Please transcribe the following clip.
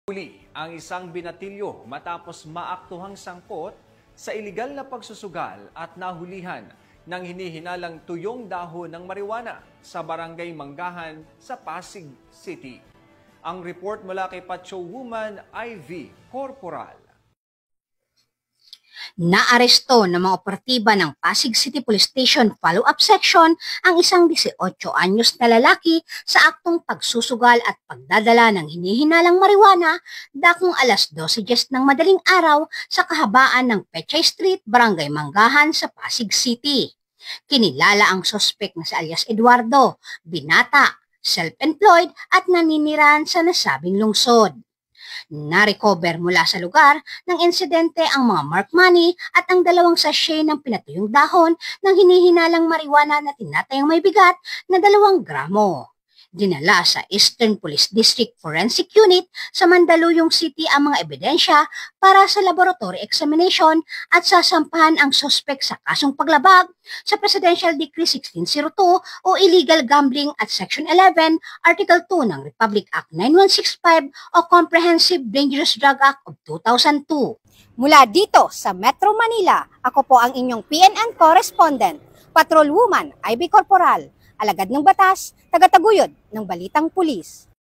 Huli ang isang binatilyo matapos maaktuhang sangkot sa iligal na pagsusugal at nahulihan ng hinihinalang tuyong dahon ng marijuana sa Barangay Manggahan sa Pasig City. Ang report mula kay Pacho Woman IV Corporal. Naaresto ng mga operatiba ng Pasig City Police Station Follow-up Section ang isang 18 anyos na lalaki sa aktong pagsusugal at pagdadala ng hinihinalang marijuana dakong alas 12:10 ng madaling araw sa kahabaan ng Pechay Street, Barangay Manggahan sa Pasig City. Kinilala ang sospek na si alias Eduardo, binata, self-employed at naninirahan sa nasabing lungsod. Na-recover mula sa lugar ng insidente ang mga marked money at ang 2 sachet ng pinatuyong dahon ng hinihinalang marijuana na tinatayang may bigat na 2 gramo. Dinala sa Eastern Police District Forensic Unit sa Mandaluyong City ang mga ebidensya para sa laboratory examination at sasampahan ang sospek sa kasong paglabag sa Presidential Decree 1602 o Illegal Gambling at Section 11, Article 2 ng Republic Act 9165 o Comprehensive Dangerous Drug Act of 2002. Mula dito sa Metro Manila, ako po ang inyong PNN correspondent, Patrol Woman IV Corporal, alagad ng batas, tagataguyod ng balitang pulis.